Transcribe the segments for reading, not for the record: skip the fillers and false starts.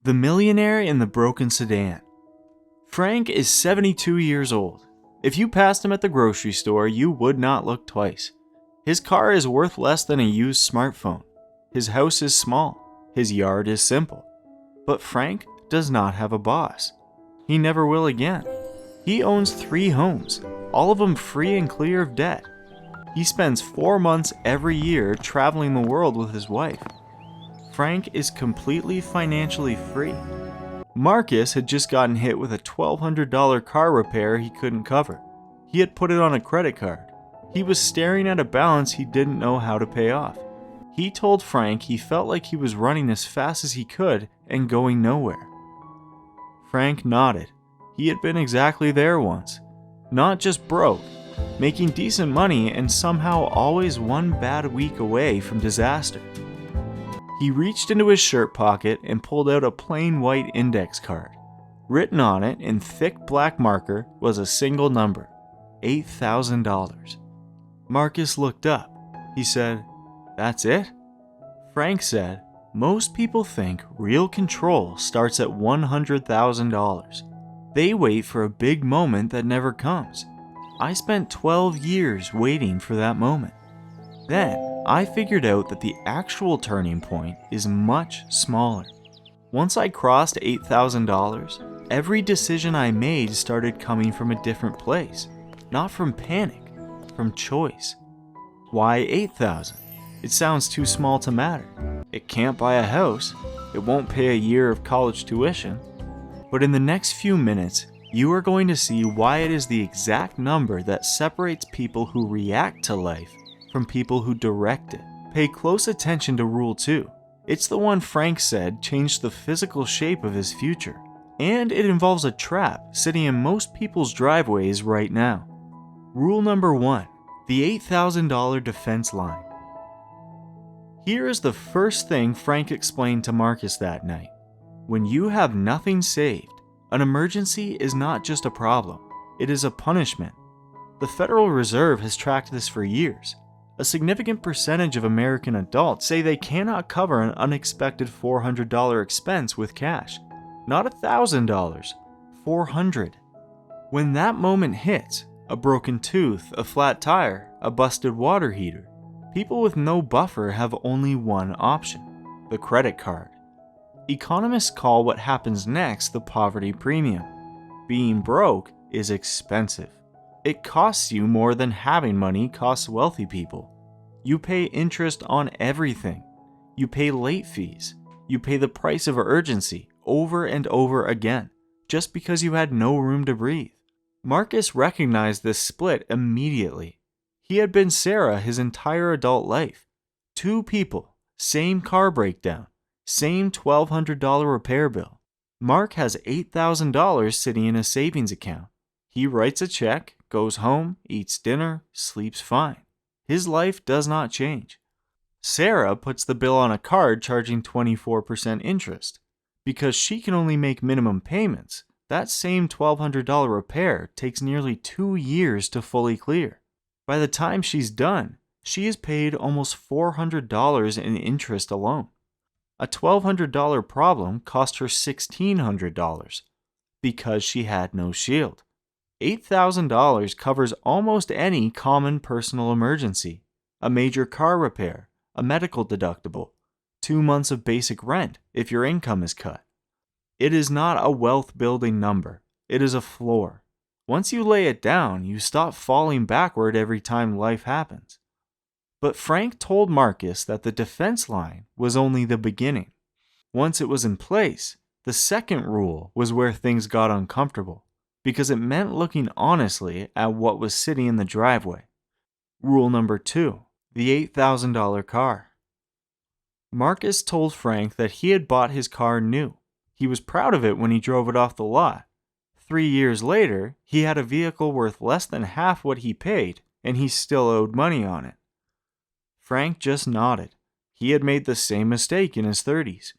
The Millionaire in the Broken Sedan. Frank is 72 years old. If you passed him at the grocery store, you would not look twice. His car is worth less than a used smartphone. His house is small. His yard is simple. But Frank does not have a boss. He never will again. He owns 3 homes, all of them free and clear of debt. He spends 4 months every year traveling the world with his wife. Frank is completely financially free. Marcus had just gotten hit with a $1,200 car repair he couldn't cover. He had put it on a credit card. He was staring at a balance he didn't know how to pay off. He told Frank he felt like he was running as fast as he could and going nowhere. Frank nodded. He had been exactly there once. Not just broke, making decent money and somehow always one bad week away from disaster. He reached into his shirt pocket and pulled out a plain white index card. Written on it in thick black marker was a single number, $8,000. Marcus looked up. He said, "That's it?" Frank said, "Most people think real control starts at $100,000. They wait for a big moment that never comes. I spent 12 years waiting for that moment. Then, I figured out that the actual turning point is much smaller. Once I crossed $8,000, every decision I made started coming from a different place. Not from panic, from choice. Why 8,000? It sounds too small to matter. It can't buy a house. It won't pay a year of college tuition. But in the next few minutes, you are going to see why it is the exact number that separates people who react to life from people who direct it. Pay close attention to Rule 2. It's the one Frank said changed the physical shape of his future. And it involves a trap sitting in most people's driveways right now. Rule number 1. The $8,000 defense line. Here is the first thing Frank explained to Marcus that night. When you have nothing saved, an emergency is not just a problem. It is a punishment. The Federal Reserve has tracked this for years. A significant percentage of American adults say they cannot cover an unexpected $400 expense with cash. Not $1,000, $400. When that moment hits, a broken tooth, a flat tire, a busted water heater, people with no buffer have only one option: the credit card. Economists call what happens next the poverty premium. Being broke is expensive. It costs you more than having money costs wealthy people. You pay interest on everything. You pay late fees. You pay the price of urgency over and over again, just because you had no room to breathe. Marcus recognized this split immediately. He had been Sarah his entire adult life. 2 people, same car breakdown, same $1,200 repair bill. Mark has $8,000 sitting in a savings account. He writes a check, goes home, eats dinner, sleeps fine. His life does not change. Sarah puts the bill on a card charging 24% interest. Because she can only make minimum payments, that same $1,200 repair takes nearly 2 years to fully clear. By the time she's done, she has paid almost $400 in interest alone. A $1,200 problem cost her $1,600 because she had no shield. $8,000 covers almost any common personal emergency: a major car repair, a medical deductible, 2 months of basic rent if your income is cut. It is not a wealth-building number. It is a floor. Once you lay it down, you stop falling backward every time life happens. But Frank told Marcus that the defense line was only the beginning. Once it was in place, the second rule was where things got uncomfortable, because it meant looking honestly at what was sitting in the driveway. Rule number 2, the $8,000 car. Marcus told Frank that he had bought his car new. He was proud of it when he drove it off the lot. 3 years later, he had a vehicle worth less than half what he paid, and he still owed money on it. Frank just nodded. He had made the same mistake in his 30s.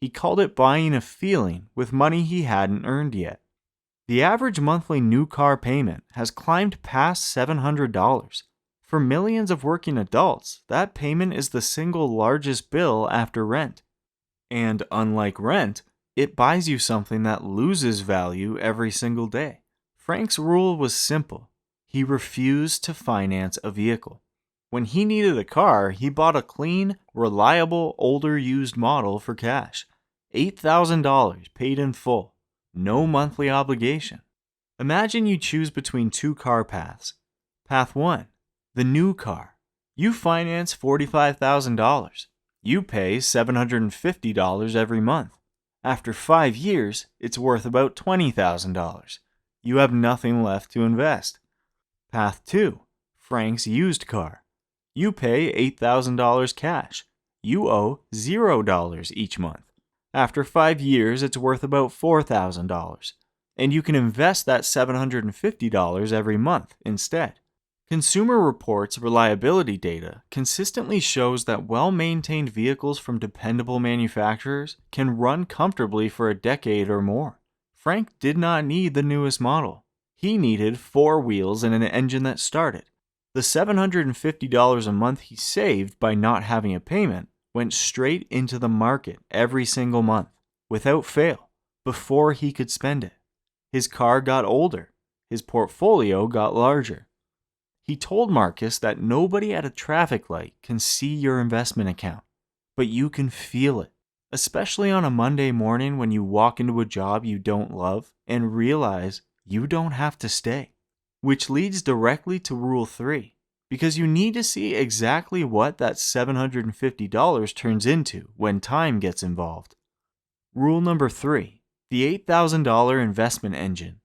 He called it buying a feeling with money he hadn't earned yet. The average monthly new car payment has climbed past $700. For millions of working adults, that payment is the single largest bill after rent. And unlike rent, it buys you something that loses value every single day. Frank's rule was simple. He refused to finance a vehicle. When he needed a car, he bought a clean, reliable, older used model for cash. $8,000 paid in full. No monthly obligation. Imagine you choose between two car paths. Path 1, the new car. You finance $45,000. You pay $750 every month. After 5 years, it's worth about $20,000. You have nothing left to invest. Path 2, Frank's used car. You pay $8,000 cash. You owe $0 each month. After 5 years, it's worth about $4,000. And you can invest that $750 every month instead. Consumer Reports reliability data consistently shows that well-maintained vehicles from dependable manufacturers can run comfortably for a decade or more. Frank did not need the newest model. He needed 4 wheels and an engine that started. The $750 a month he saved by not having a payment went straight into the market every single month, without fail, before he could spend it. His car got older. His portfolio got larger. He told Marcus that nobody at a traffic light can see your investment account, but you can feel it, especially on a Monday morning when you walk into a job you don't love and realize you don't have to stay. Which leads directly to Rule 3, because you need to see exactly what that $750 turns into when time gets involved. Rule number 3. The $8,000 investment engine.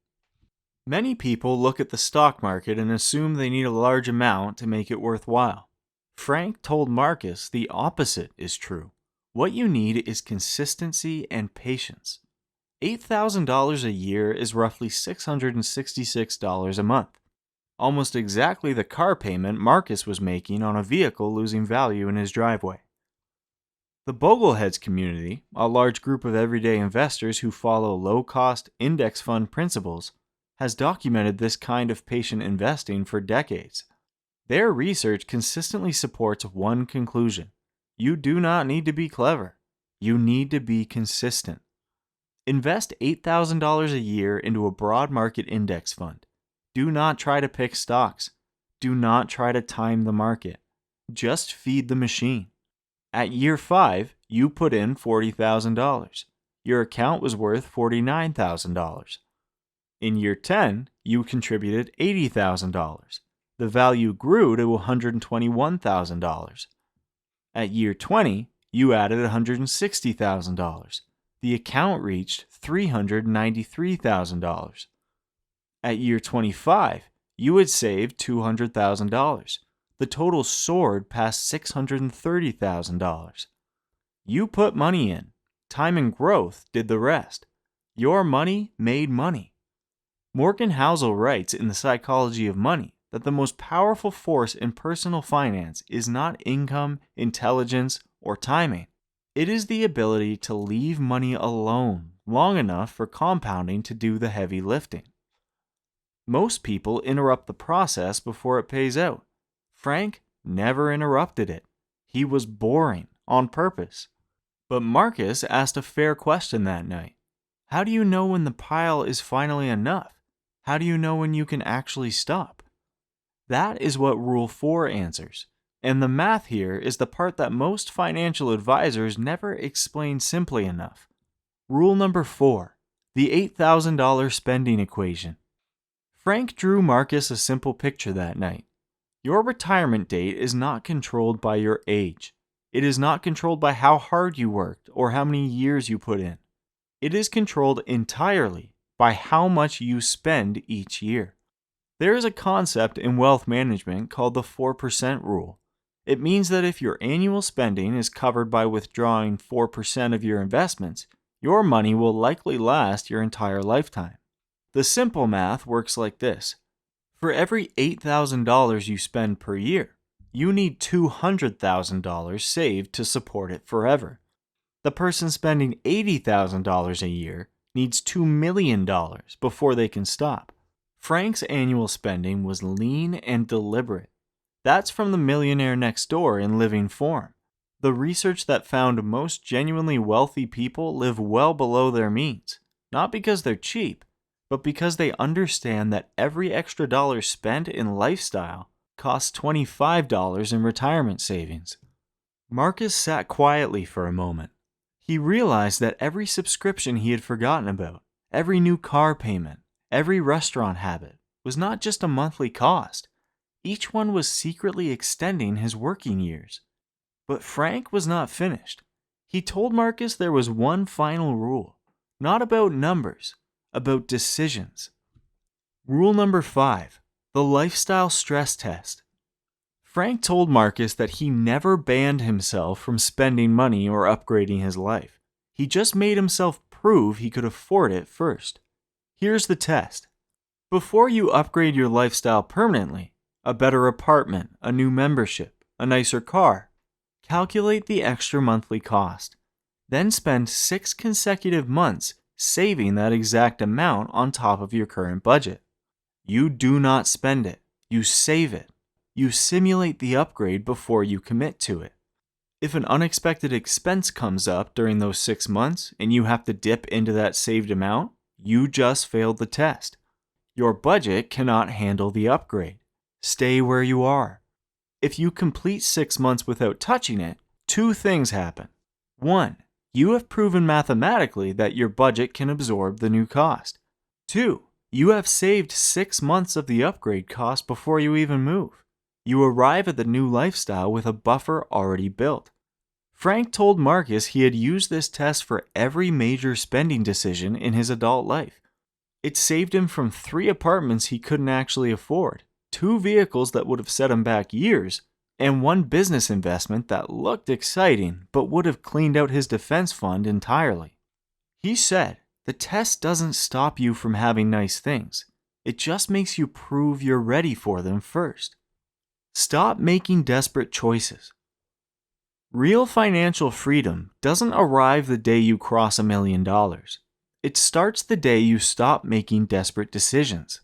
Many people look at the stock market and assume they need a large amount to make it worthwhile. Frank told Marcus the opposite is true. What you need is consistency and patience. $8,000 a year is roughly $666 a month. Almost exactly the car payment Marcus was making on a vehicle losing value in his driveway. The Bogleheads community, a large group of everyday investors who follow low-cost index fund principles, has documented this kind of patient investing for decades. Their research consistently supports one conclusion. You do not need to be clever. You need to be consistent. Invest $8,000 a year into a broad market index fund. Do not try to pick stocks. Do not try to time the market. Just feed the machine. At year 5, you put in $40,000. Your account was worth $49,000. In year 10, you contributed $80,000. The value grew to $121,000. At year 20, you added $160,000. The account reached $393,000. At year 25, you had saved $200,000. The total soared past $630,000. You put money in. Time and growth did the rest. Your money made money. Morgan Housel writes in The Psychology of Money that the most powerful force in personal finance is not income, intelligence, or timing. It is the ability to leave money alone long enough for compounding to do the heavy lifting. Most people interrupt the process before it pays out. Frank never interrupted it. He was boring on purpose. But Marcus asked a fair question that night. How do you know when the pile is finally enough? How do you know when you can actually stop? That is what Rule 4 answers. And the math here is the part that most financial advisors never explain simply enough. Rule number 4, the $8,000 spending equation. Frank drew Marcus a simple picture that night. Your retirement date is not controlled by your age. It is not controlled by how hard you worked or how many years you put in. It is controlled entirely by how much you spend each year. There is a concept in wealth management called the 4% rule. It means that if your annual spending is covered by withdrawing 4% of your investments, your money will likely last your entire lifetime. The simple math works like this. For every $8,000 you spend per year, you need $200,000 saved to support it forever. The person spending $80,000 a year needs $2 million before they can stop. Frank's annual spending was lean and deliberate. That's from the Millionaire Next Door in living form. The research that found most genuinely wealthy people live well below their means, not because they're cheap, but because they understand that every extra dollar spent in lifestyle costs $25 in retirement savings. Marcus sat quietly for a moment. He realized that every subscription he had forgotten about, every new car payment, every restaurant habit, was not just a monthly cost. Each one was secretly extending his working years. But Frank was not finished. He told Marcus there was one final rule, not about numbers, about decisions. Rule number 5, the lifestyle stress test. Frank told Marcus that he never banned himself from spending money or upgrading his life. He just made himself prove he could afford it first. Here's the test. Before you upgrade your lifestyle permanently, a better apartment, a new membership, a nicer car, calculate the extra monthly cost. Then spend 6 consecutive months saving that exact amount on top of your current budget. You do not spend it. You save it. You simulate the upgrade before you commit to it. If an unexpected expense comes up during those 6 months and you have to dip into that saved amount, you just failed the test. Your budget cannot handle the upgrade. Stay where you are. If you complete 6 months without touching it, 2 things happen. 1, you have proven mathematically that your budget can absorb the new cost. 2, you have saved 6 months of the upgrade cost before you even move. You arrive at the new lifestyle with a buffer already built. Frank told Marcus he had used this test for every major spending decision in his adult life. It saved him from 3 apartments he couldn't actually afford, 2 vehicles that would have set him back years, and 1 business investment that looked exciting but would have cleaned out his defense fund entirely. He said, the test doesn't stop you from having nice things. It just makes you prove you're ready for them first. Stop making desperate choices. Real financial freedom doesn't arrive the day you cross $1 million. It starts the day you stop making desperate decisions.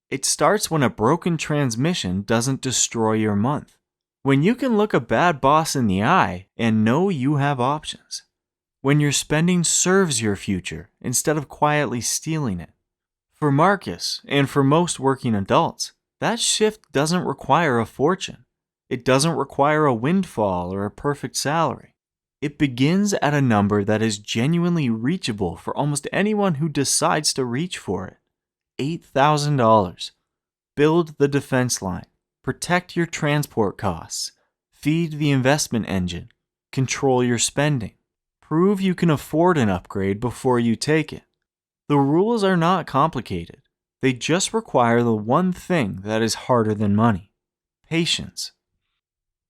It starts when a broken transmission doesn't destroy your month. When you can look a bad boss in the eye and know you have options. When your spending serves your future instead of quietly stealing it. For Marcus, and for most working adults, that shift doesn't require a fortune. It doesn't require a windfall or a perfect salary. It begins at a number that is genuinely reachable for almost anyone who decides to reach for it. $8,000. Build the defense line. Protect your transport costs. Feed the investment engine. Control your spending. Prove you can afford an upgrade before you take it. The rules are not complicated. They just require the one thing that is harder than money: patience.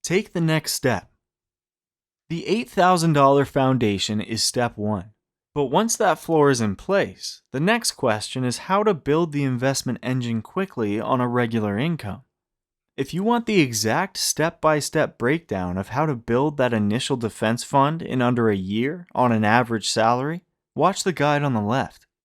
Take the next step. The $8,000 foundation is step 1. But once that floor is in place, the next question is how to build the investment engine quickly on a regular income. If you want the exact step-by-step breakdown of how to build that initial defense fund in under a year on an average salary, watch the guide on the left.